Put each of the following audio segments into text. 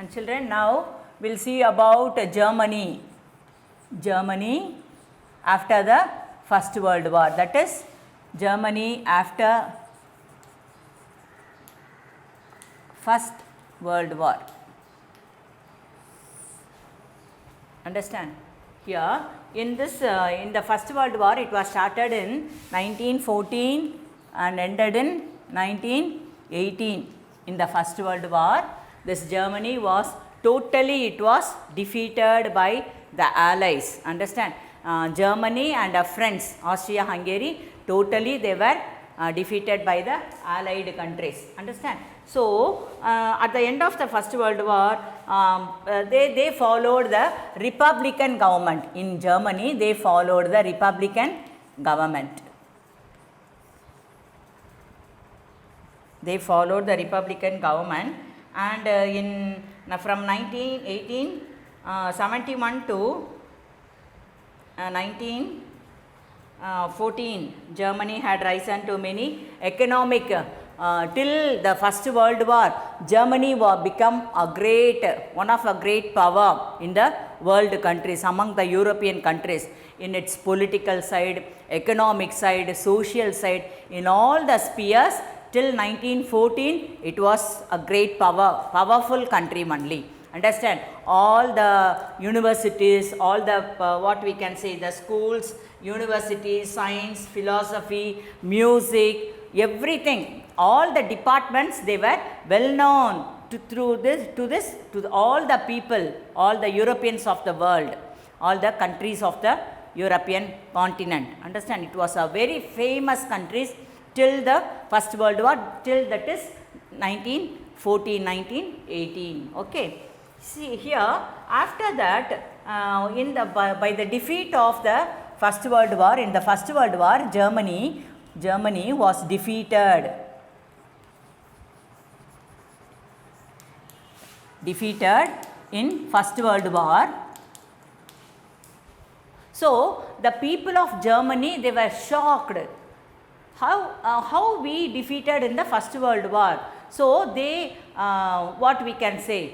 And children, now we'll see about Germany. Germany after the First World War, that is Germany after First World War. Understand? Here in this in the First World War, it was started in 1914 and ended in 1918. In the First World War, this Germany was totally, it was defeated by the Allies. Understand? Germany and friends, Austria-Hungary, totally they were defeated by the Allied countries. Understand? So, at the end of the First World War, they followed the Republican government. In Germany, they followed the Republican government. They followed the Republican government, and from 1971 to 1914, Germany had risen to many economic till the First World War. Germany become one of a great power in the world countries, among the European countries, in its political side, economic side, social side, in all the spheres. Till 1914, it was a great powerful country only. Understand? All the universities, all the what we can say, the schools, universities, science, philosophy, music, everything, all the departments, they were well known to all the people, all the Europeans of the world, all the countries of the European continent. Understand? It was a very famous countries till the First World War, till that is 1914, 1918. Okay. See here, after that, by the defeat of the First World War, in the First World War, Germany was defeated. In First World War. So, the people of Germany, they were shocked. How we defeated in the First World War. So, they, what we can say,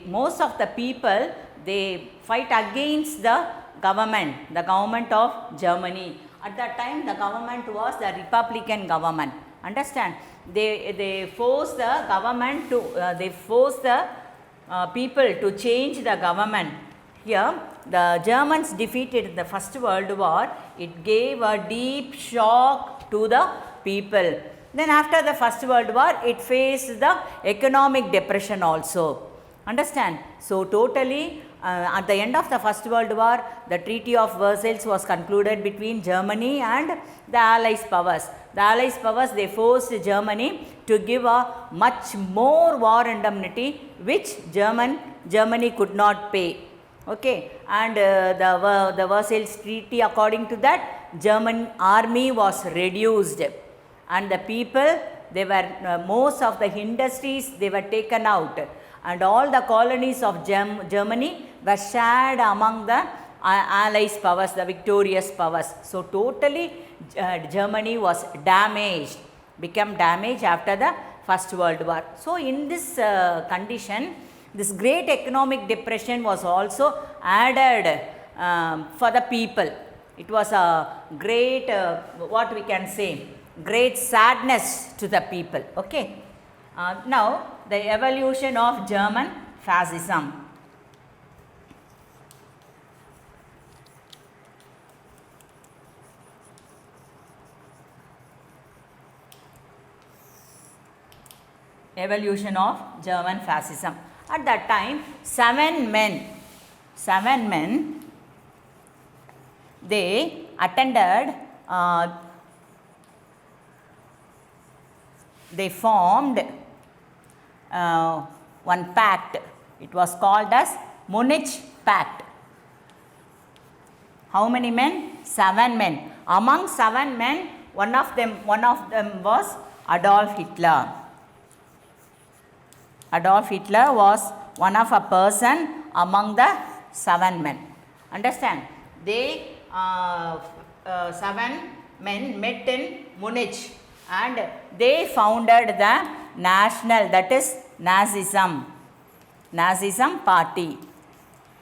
most of the people, they fight against the government of Germany. At that time, the government was the Republican government. Understand? They forced the government to, they forced the people to change the government. Here, the Germans defeated the First World War. It gave a deep shock to the people. Then after the First World War, it faced the economic depression also. Understand? So, totally at the end of the First World War, the Treaty of Versailles was concluded between Germany and the Allies powers. The Allies powers, they forced Germany to give a much more war indemnity, which Germany could not pay. Okay, and the Versailles Treaty, according to that, German army was reduced, and the people, they were most of the industries, they were taken out, and all the colonies of Germany were shared among the Allies powers, the victorious powers. So, totally Germany was damaged, became damaged after the First World War. So, in this condition, this great economic depression was also added for the people. It was a great, what we can say, great sadness to the people. Okay. Now, the evolution of German fascism. Evolution of German fascism. At that time, seven men, they attended, they formed one pact. It was called as Munich Pact. How many men? 7 men. Among 7 men, one of them was Adolf Hitler. Adolf Hitler was one of a person among the 7 men. Understand? They 7 men met in Munich and they founded the national, that is Nazism. Nazism party.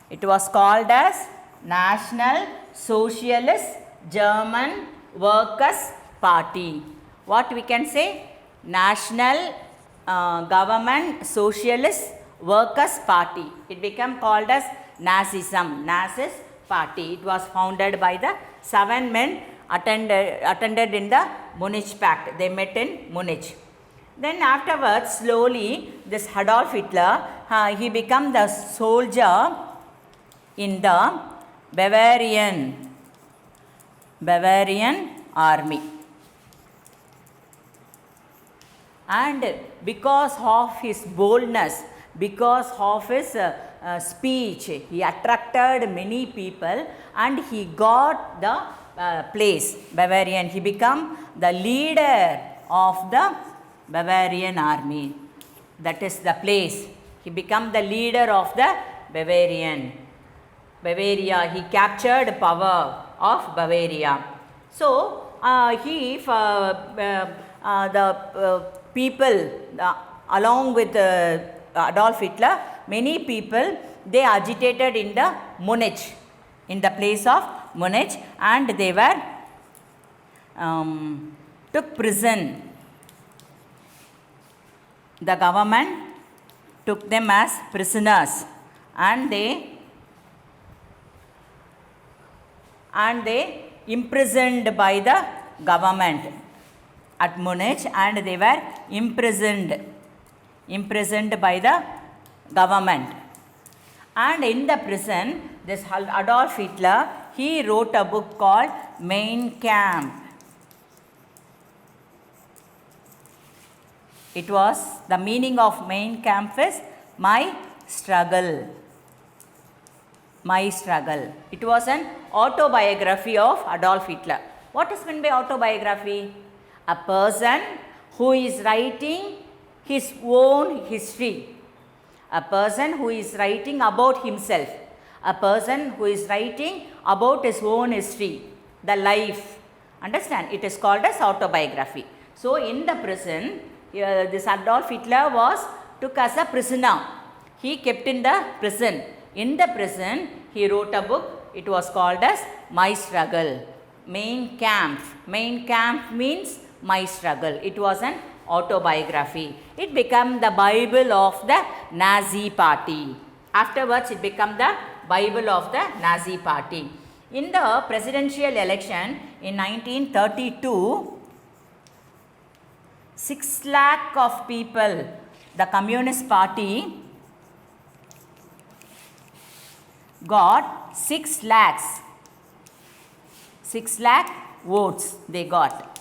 It was called as National Socialist German Workers Party. What we can say? National Government Socialist Workers Party. It became called as Nazism, Nazist party. It was founded by the 7 men attended in the Munich Pact. They met in Munich. Then afterwards, slowly, this Adolf Hitler, he became the soldier in the Bavarian army. And because of his boldness, because of his speech, he attracted many people and he got the place, Bavarian. He became the leader of the Bavarian army. That is the place. He became the leader of the Bavaria. He captured power of Bavaria. So, the people, along with Adolf Hitler, many people, they agitated in the Munich, in the place of Munich, and they were took prison. The government took them as prisoners, and they imprisoned by the government at Munich, and they were imprisoned by the government. And in the prison, this Adolf Hitler, he wrote a book called Mein Kampf. It was, the meaning of Mein Kampf is my struggle. My struggle. It was an autobiography of Adolf Hitler. What is meant by autobiography? A person who is writing his own history. A person who is writing about himself. A person who is writing about his own history, the life. Understand? It is called as autobiography. So, in the prison, this Adolf Hitler was took as a prisoner. He kept in the prison. In the prison, he wrote a book. It was called as My Struggle. Mein Kampf. Mein Kampf means my struggle. It was an autobiography. It became the Bible of the Nazi party. Afterwards, it became the Bible of the Nazi party. In the presidential election in 1932, 6 lakh of people, the Communist Party got 6 lakh votes they got.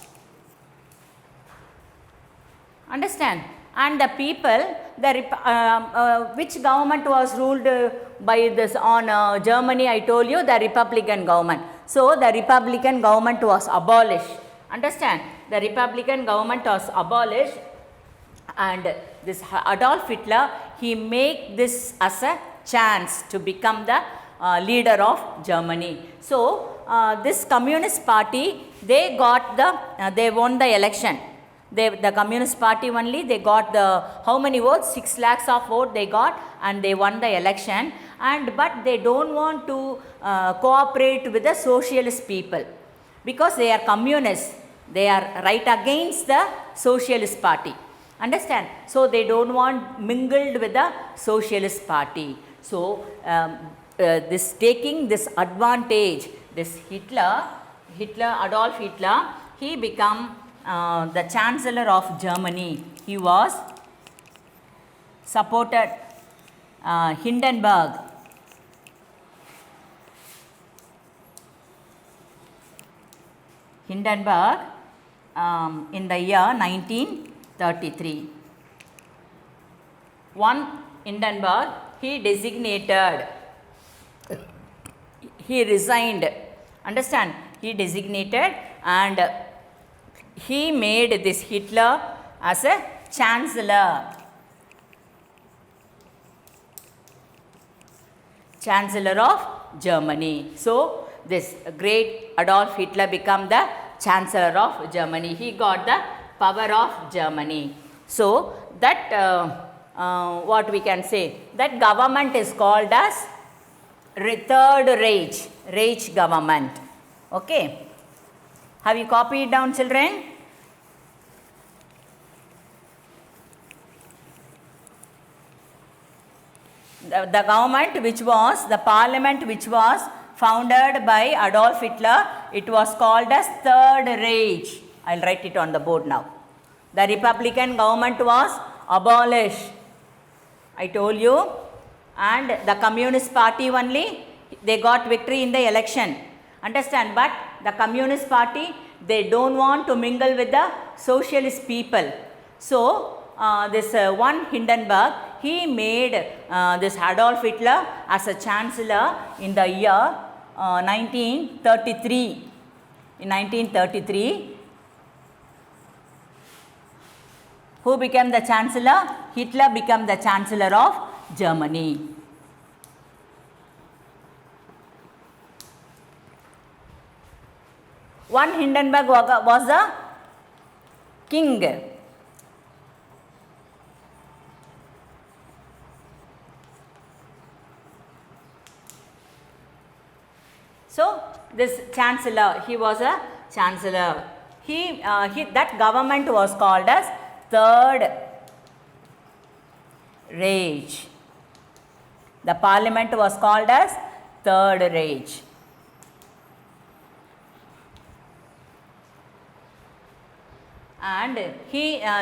Understand? And the people, which government was ruled by this on Germany? I told you the Republican government. So, the Republican government was abolished. Understand? The Republican government was abolished, and this Adolf Hitler, he made this as a chance to become the leader of Germany. So, this Communist Party, they won the election. The Communist Party only, they got how many votes? 6 lakhs of votes they got, and they won the election. But they don't want to cooperate with the socialist people, because they are communists. They are right against the Socialist Party. Understand? So, they don't want mingled with the Socialist Party. So, taking this advantage, this Adolf Hitler, he become the Chancellor of Germany. He was supported Hindenburg. In the year 1933. One Hindenburg, he resigned. Understand? He designated, and he made this Hitler as a Chancellor of Germany. So, this great Adolf Hitler became the Chancellor of Germany. He got the power of Germany. So, that what we can say, that government is called as Third Reich government. Okay. Have you copied down, children? The government which was, the parliament which was founded by Adolf Hitler, it was called as Third Reich. I'll write it on the board now. The Republican government was abolished, I told you, and the Communist Party only, they got victory in the election. Understand? But the Communist Party, they don't want to mingle with the socialist people. So, this one Hindenburg, he made this Adolf Hitler as a chancellor in the year 1933. In 1933, who became the chancellor? Hitler became the chancellor of Germany. One Hindenburg was the king. So, this chancellor, he was a chancellor. That government was called as Third Reich. The parliament was called as Third Reich. And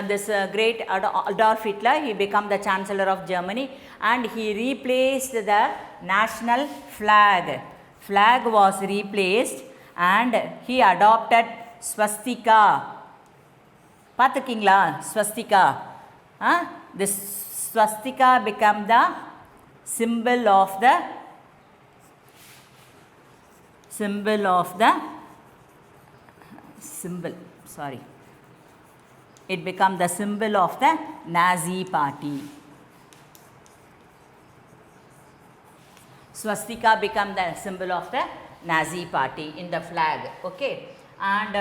this great Adolf Hitler, he became the chancellor of Germany, and he replaced the national flag. Flag was replaced and he adopted swastika. Pathukingla swastika. This swastika became the symbol of the it became the symbol of the Nazi party. Swastika became the symbol of the Nazi party in the flag. Okay. And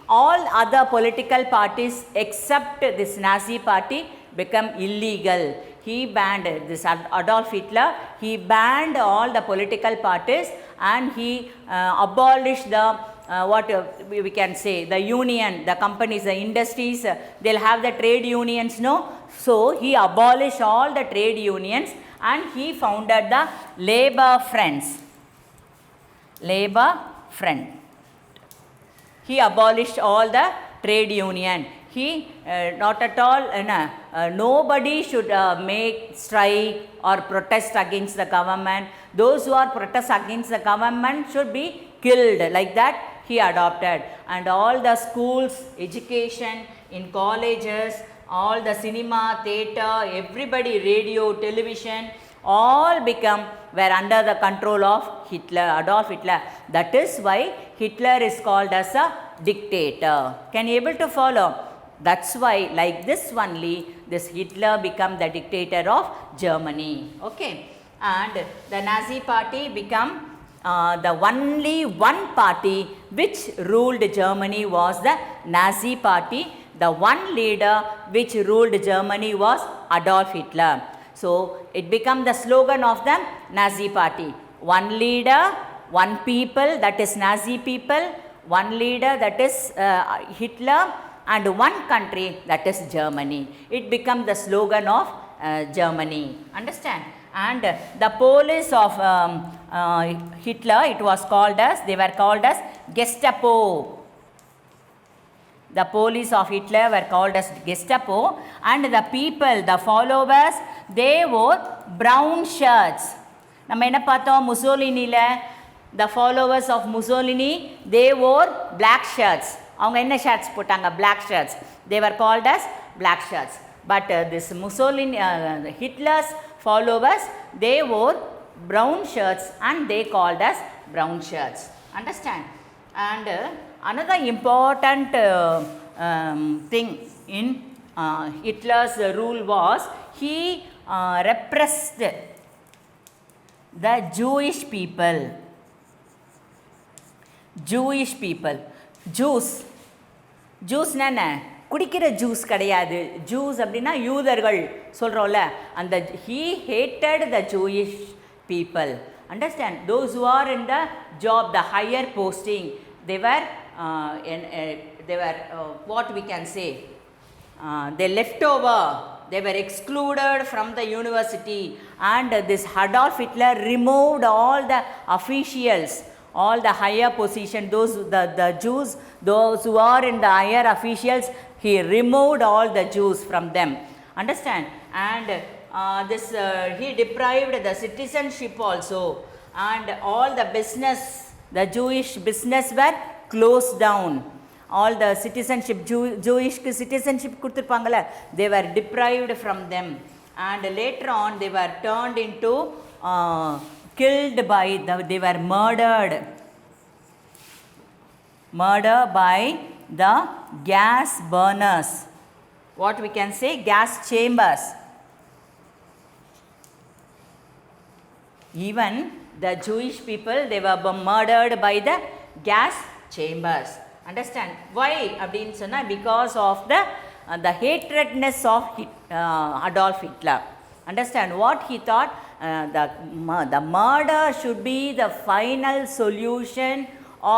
all other political parties except this Nazi party become illegal. He banned this Adolf Hitler. He banned all the political parties and he abolished the what we can say, the union, the companies, the industries, they'll have the trade unions, no? So, he abolished all the trade unions and he founded the Labour Friends. Labour Front. He abolished all the trade union. He not at all, nobody should make strike or protest against the government. Those who are protest against the government should be killed. Like that he adopted. And all the schools, education, in colleges, all the cinema, theatre, everybody, radio, television, all were under the control of Hitler, Adolf Hitler. That is why Hitler is called as a dictator. Can you able to follow? That's why like this only, this Hitler become the dictator of Germany. Okay. And the Nazi party become the only one party which ruled Germany was the Nazi party. The one leader which ruled Germany was Adolf Hitler. So, it became the slogan of the Nazi party. One leader, one people, that is Nazi people, one leader, that is Hitler, and one country, that is Germany. It became the slogan of Germany. Understand? And the police of Hitler, it was called as, they were called as Gestapo. The police of Hitler were called as Gestapo, and the people, the followers, they wore brown shirts. நம்ம என்ன பார்த்தோம் முசோலினியில் the followers of Mussolini, they wore black shirts. அவங்க என்ன shirts போட்டாங்க? Black shirts. They were called as black shirts. But this Mussolini, Hitler's followers, they wore brown shirts and they called as brown shirts. Understand? And another important thing in Hitler's rule was he repressed the Jewish people. Jews. Jews na குடிக்கிற juice கிடையாது. Juice அப்படின்னா யூதர்கள் சொல்கிறோம்ல, அந்த he hated the Jewish people. Understand? Those who are in the job, the higher posting, they were what we can say, they left over, they were excluded from the university, and this Adolf Hitler removed all the officials, all the higher position, those the Jews, those who are in the higher officials, he removed all the Jews from them. Understand? And he deprived the citizenship also, and all the business, the Jewish business were closed down. All the citizenship, Jewish citizenship kuduthirupangala, they were deprived from them, and later on they were turned into killed by they were murdered by the gas burners, what we can say, gas chambers. Even the Jewish people, they were murdered by the gas chambers. Understand? Why அப்படினு சொன்னா, because of the hatredness of Adolf Hitler. Understand? What he thought, the murder should be the final solution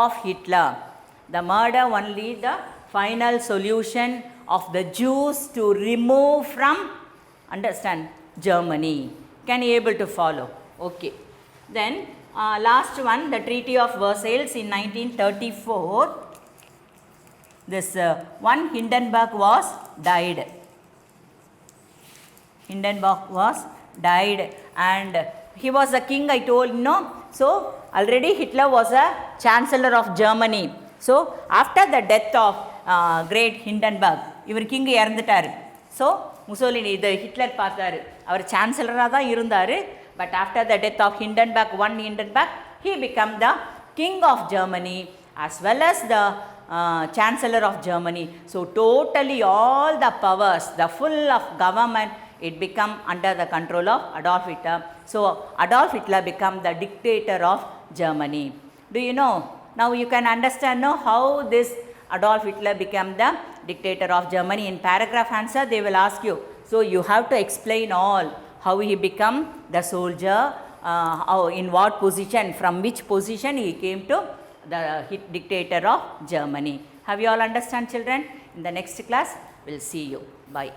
of Hitler. The murder only the final solution of the Jews to remove from, understand, Germany. Can you able to follow? Okay. Then last one, the Treaty of Versailles in 1934. This one Hindenburg was died. Hindenburg was died, and he was a king, I told, no. So already Hitler was a chancellor of Germany. So after the death of great Hindenburg, இவர் king இறந்துட்டார். So Mussolini இது Hitler பார்த்தாரு, அவர் சான்சலராக தான் இருந்தார். But after the death of Hindenburg, he became the king of Germany as well as the chancellor of Germany. So totally all the powers, the full of government, it become under the control of Adolf Hitler. So Adolf Hitler became the dictator of Germany. Do you know? Now you can understand how this Adolf Hitler became the dictator of Germany. In paragraph answer they will ask you. So you have to explain all, how he become the soldier, in what position, from which position he came to the dictator of Germany. Have you all understand, children? In the next class we'll see you. Bye.